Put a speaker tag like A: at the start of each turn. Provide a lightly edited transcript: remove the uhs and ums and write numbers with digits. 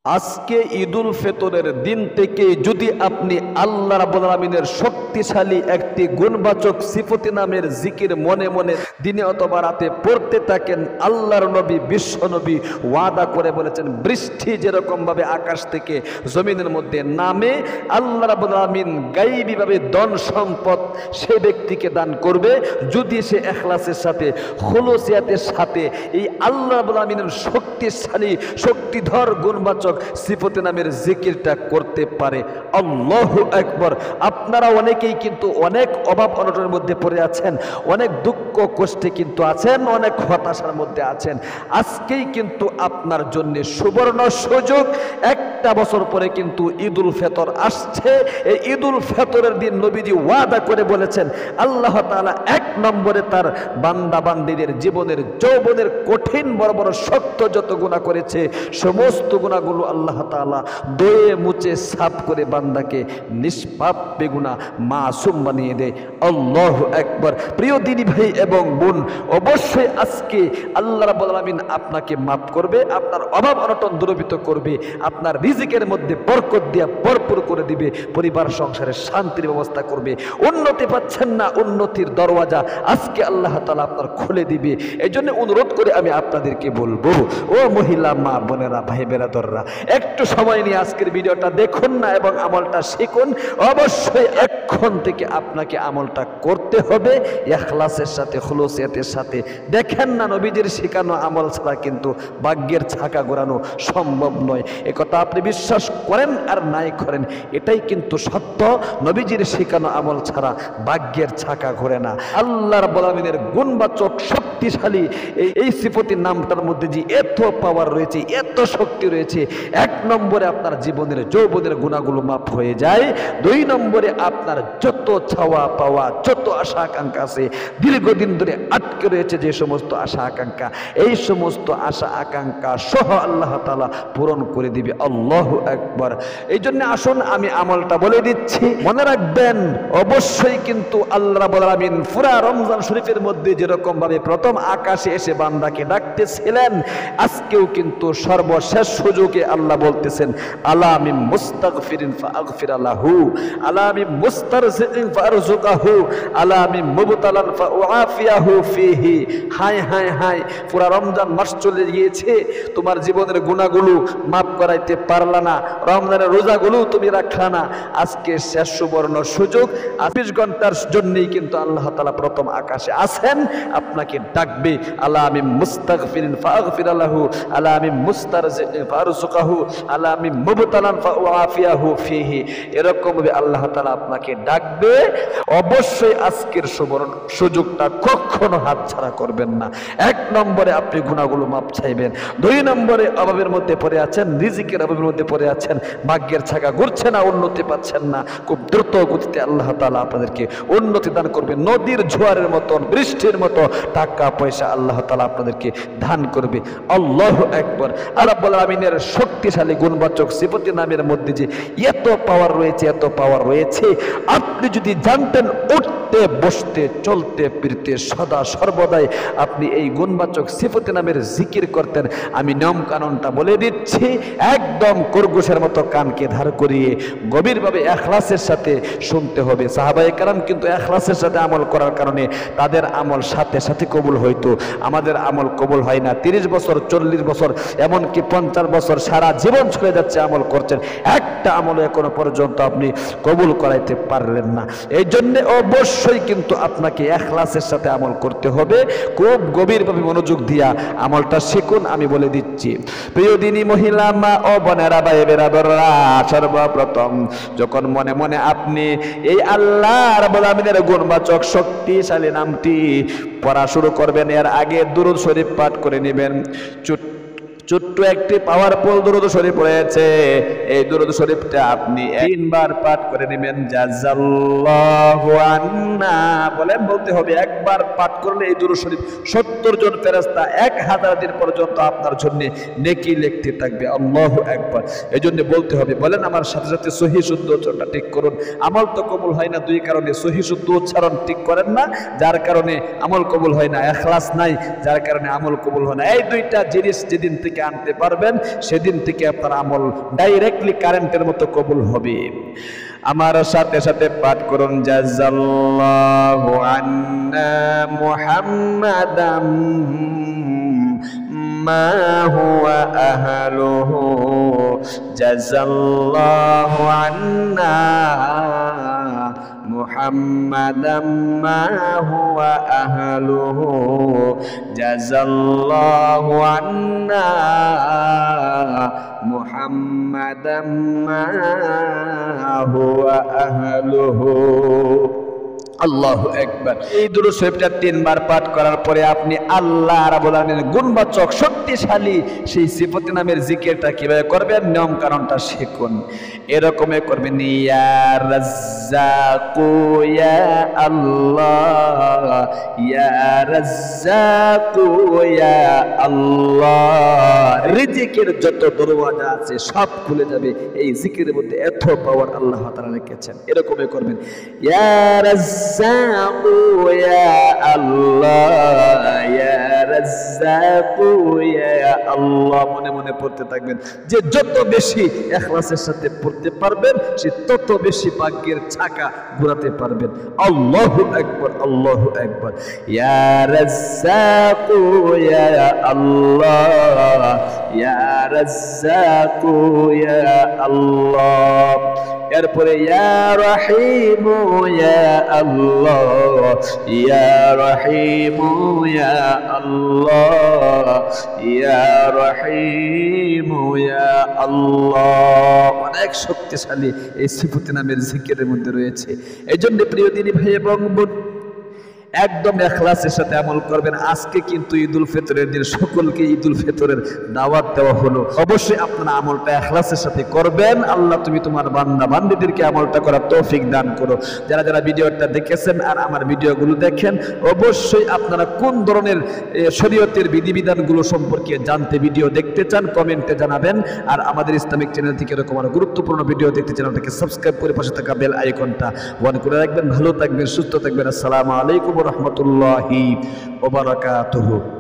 A: আজকে ঈদুল ফিতরের দিন থেকে যদি আপনি আল্লাহ রাব্বুল আলামিনের শক্তিশালী একটি গুণবাচক সিফতি নামের জিকির মনে মনে দিনে অথবা রাতে পড়তে থাকেন, আল্লাহর নবী বিশ্ব নবী ওয়াদা করে বলেছেন, বৃষ্টি যেরকম ভাবে আকাশ থেকে জমিনের মধ্যে নামে, আল্লাহ রাব্বুল আলামিন গায়বীভাবে ধন সম্পদ সে ব্যক্তিকে দান করবে যদি সে ইখলাসের সাথে খুলুসিয়াতের সাথে এই আল্লাহ রাব্বুল আলামিনের শক্তিশালী শক্তিধর গুণবাচক সিফতে নামের জিকিরটা করতে পারে। আল্লাহু আকবার। আপনারা অনেকেই কিন্তু অনেক অভাব অনটনের মধ্যে পড়ে আছেন, অনেক দুঃখ কষ্টে কিন্তু আছেন, অনেক হতাশার মধ্যে আছেন। আজকেই কিন্তু আপনার জন্য সুবর্ণ সুযোগ। একটা বছর পরে কিন্তু ঈদুল ফিতর আসছে। এই ঈদুল ফিতরের দিন নবীজি ওয়াদা করে বলেছেন, আল্লাহ তাআলা এক নম্বরে তার বান্দা বান্দীদের জীবনের যৌবনের কঠিন বড় বড় শক্ত যত গুনাহ করেছে সমস্ত গুনাহগুলো আল্লাহ তাআলা ধুয়ে মুছে সাফ করে বান্দাকে নিষ্পাপ বেগুনাহ মাসুম বানিয়ে দেয়। আল্লাহু আকবার। প্রিয় দিনী ভাই এবং বোন, অবশ্যই আজকে আল্লাহ রাব্বুল আলামিন আপনাকে মাফ করবে, আপনার অভাব অনটন দূরীভূত করবে, আপনার রিজিকের মধ্যে বরকত দিয়ে ভরপুর করে দিবে, পরিবার সংসারে শান্তির ব্যবস্থা করবে। উন্নতি পাচ্ছেন না, উন্নতির দরওয়াজা আজকে আল্লাহ তাআলা আপনার খুলে দিবে। এই জন্য অনুরোধ করে আমি আপনাদেরকে বলবো, ও মহিলা মা বোনেরা ভাই বেরাদররা, একটু সময় নিয়ে আজকের ভিডিওটা দেখুন না এবং আমলটা শিখুন। অবশ্যই এখন থেকে আপনাকে আমলটা করতে হবে ইখলাসের সাথে খুলুসিয়াতের সাথে। দেখেন না, নবীজির শেখানো আমল ছাড়া কিন্তু ভাগ্যের ছাকা ঘোরানো সম্ভব নয়। একথা আপনি বিশ্বাস করেন আর নাই করেন, এটাই কিন্তু সত্য। নবীজির শেখানো আমল ছাড়া ভাগ্যের ছাকা ঘোরে না। আল্লাহ রাব্বুল আলামিনের গুণবাচক শক্তিশালী এই সিফতির নামটার মধ্যে যে এত পাওয়ার রয়েছে, এত শক্তি রয়েছে। এক নম্বরে আপনার জীবনের যৌবনের গুণাগুলো মাফ হয়ে যায়। দুই নম্বরে আপনার যত চাওয়া পাওয়া, যত আশা আকাঙ্ক্ষা আছে, দীর্ঘদিন ধরে আটকে রয়েছে যে সমস্ত আশা আকাঙ্ক্ষা, এই সমস্ত আশা আকাঙ্ক্ষা সহ আল্লাহ তাআলা পূরণ করে দিবে। আল্লাহু আকবার। এই জন্য আসুন আমি আমলটা বলে দিচ্ছি, মনে রাখবেন। অবশ্যই কিন্তু আল্লাহ রাব্বুল আলামিন পুরা রমজান শরীফের মধ্যে যেরকম ভাবে প্রথম আকাশে এসে বান্দাকে ডাকতেছিলেন, আজকেও কিন্তু সর্বশেষ সুযোগে আল্লাহ বলতেছেন, আলা মিন মুস্তাগফিরিন ফাগফির লাহু, আলা মিন মুস্তারজিকিন ফারযুকহু, আলা মিন মুবতালান ফাউআফিয়াহু ফিহি। হায় হায় হায়, পুরা রমজান মাস চলে গিয়েছে, তোমার জীবনের গুনাহগুলো মাফ করাইতে পারলা না, রমজানের রোজাগুলো তুমি রাখলা না। আজকে শেষ সুবর্ণ সুযোগ। ২৪ ঘন্টার জন্যই কিন্তু আল্লাহ তাআলা প্রথম আকাশে আছেন, আপনাকে ডাকবে। আলা মিন মুস্তাগফিরিন ফাগফির লাহু, আলা মিন মুস্তারজিকিন ফারযুকহু, আলা মিন মুবতালান ফাউআফিয়াহু ফিহি। এরকম ভাবে আল্লাহ তাআলা আপনাকে ডাকবে। অবশ্যই আজকের সুবর্ণ সুযোগটা কখনো হাতছাড়া করবেন না। এক নম্বরে আপনি গুনাহগুলো মাপ চাইবেন। দুই নম্বরে অভাবের মধ্যে পড়ে আছেন, রিজিকের অভাবের মধ্যে পড়ে আছেন, ভাগ্যের ছাকা ঘুরছে না, উন্নতি পাচ্ছেন না। খুব দ্রুত গতিতে আল্লাহ তাআলা আপনাদেরকে উন্নতি দান করবে। নদীর জোয়ারের মতন, বৃষ্টির মতো টাকা পয়সা আল্লাহ তাআলা আপনাদেরকে দান করবে। আল্লাহু আকবার। আল্লাহ রাব্বুল আলামিনের শক্তিশালী গুণবাচক সিফতি নামের মধ্যে যে এত পাওয়ার রয়েছে, এত পাওয়ার রয়েছে, আপনি যদি জানতেন, উঠতে বসতে চলতে ফিরতে সদা সর্বদাই আপনি এই গুণবাচক সিফতি নামের জিকির করতেন। আমি নিয়ম কানুনটা বলে দিচ্ছি, একদম খরগোশের মতো কানকে ধার করিয়ে গভীরভাবে ইখলাসের সাথে শুনতে হবে। সাহাবায়ে কেরাম কিন্তু ইখলাসের সাথে আমল করার কারণে তাদের আমল সাথে সাথে কবুল হইতো, আমাদের আমল কবুল হয় না। 30 বছর, 40 বছর, এমনকি 50 বছর সারা জীবন চলে যাচ্ছে আমল করছেন, একটা আমল এখনো পর্যন্ত আপনি কবুল করাইতে পারলেন না। এই জন্য অবশ্যই কিন্তু আপনাকে ইখলাসের সাথে আমল করতে হবে। খুব গভীরভাবে মনোযোগ দিয়া আমলটা শিখুন। আমি বলে দিচ্ছি, প্রিয় দিনী মহিলা মা ও বোনেরা ভাই বেরাদররা, সর্বপ্রথম যখন মনে মনে আপনি এই আল্লাহ রাব্বুল আলামিনের গুণবাচক শক্তিশালী নামটি পড়া শুরু করবেন, এর আগে দুরূদ শরীফ পাঠ করে নেবেন। ছোট্ট একটি পাওয়ারফুল দুরূদ শরীফ রয়েছে, এই দুরূদ শরীফটা আপনি 3 বার পাঠ করে নেবেন। জাযাল্লাহু আন্না বলেন, বলতে হবে। একবার পাঠ করলে এই দুরূদ শরীফ 70 জন ফেরেশতা 1000 দিন পর্যন্ত আপনার জন্য নেকি লিখতে থাকবে। আল্লাহু আকবার। এজন্য বলতে হবে। বলেন আমার সাথে সাথে সহি শুদ্ধ উচ্চারণটা ঠিক করুন। আমল তো কবুল হয় না দুই কারণে, সহি শুদ্ধ উচ্চারণ ঠিক করেন না, যার কারণে আমল কবুল হয় না। ইখলাস নাই, যার কারণে আমল কবুল হয় না। এই দুইটা জিনিস যেদিন থেকে থেকে আনতে পারবেন, সেদিন থেকে আপনার আমল ডাইরেক্টলি কারেন্টের মতো কবুল হবে। আমার সাথে সাথে পাঠ করুন, জাযাল্লাহু আন্না মুহাম্মাদাম মা হুয়া আহলুহু, জাযাল্লাহু আন্না মুহাম্মাদাম মা হুয়া আহলুহু, জাযাল্লাহু আন্না মুহাম্মাদাম মা হুয়া আহলুহু। আল্লাহু আকবার। এই দুরূদ শরীফটা 3 বার পাঠ করার পরে আপনি আল্লাহ রাব্বুল আলামিনের গুণবাচক শক্তিশালী সেই সিফাত নামের জিকিরটা কিভাবে করবেন, নিয়ম কারণটা শিখুন। এরকমই করবেন, ইয়া রাজ্জাকু ইয়া আল্লাহ, ইয়া রাজ্জাকু ইয়া আল্লাহ। রিজিকের যত দরওয়াজা আছে সব খুলে যাবে এই জিকিরের মধ্যে, এত পাওয়ার আল্লাহ তাআলা রেখেছেন। এরকমই করবেন, ইয়া রাজ্জাকু ইয়া আল্লাহ, ইয়া রাজ্জাকু ইয়া আল্লাহ। মনে মনে পড়তে থাকবেন, যে যত বেশি ইখলাসের সাথে পড়তে পারবেন সে তত বেশি ভাগ্যের চাকা ঘোরাতে পারবেন। আল্লাহু আকবার, আল্লাহু আকবার। ইয়া রাজ্জাকু ইয়া আল্লাহ, ইয়া রাজ্জাকু ইয়া আল্লাহ। এরপরে ইয়া রহিমু ইয়া আল্লাহ, ইয়া রহিমু ইয়া আল্লাহ, ইয়া রহিমু ইয়া আল্লাহ। অনেক শক্তিশালী এই সিফাত নামের জিকিরের মধ্যে রয়েছে। এই জন্য প্রিয় দিনী ভাই এবং বোন, একদম ইখলাসের সাথে আমল করবেন। আজকে কিন্তু ঈদুল ফিতরের দিন, সকলকে ঈদুল ফিতরের দাওয়াত দেওয়া হলো। অবশ্যই আপনারা আমলটা ইখলাসের সাথে করবেন। আল্লাহ তুমি তোমার বান্দা বান্দীদেরকে আমলটা করার তৌফিক দান করো। যারা যারা ভিডিওটা দেখেছেন আর আমার ভিডিওগুলো দেখেন, অবশ্যই আপনারা কোন ধরনের শরীয়তের বিধিবিধানগুলো সম্পর্কে জানতে ভিডিও দেখতে চান কমেন্টে জানাবেন। আর আমাদের ইসলামিক চ্যানেল থেকে এরকম আরো গুরুত্বপূর্ণ ভিডিও দেখতে চ্যানেলটাকে সাবস্ক্রাইব করে পাশে থাকা বেল আইকনটা অন করে রাখবেন। ভালো থাকবেন, সুস্থ থাকবেন। আসসালামু আলাইকুম ওয়া রাহমাতুল্লাহি ওয়া বারাকাতুহু।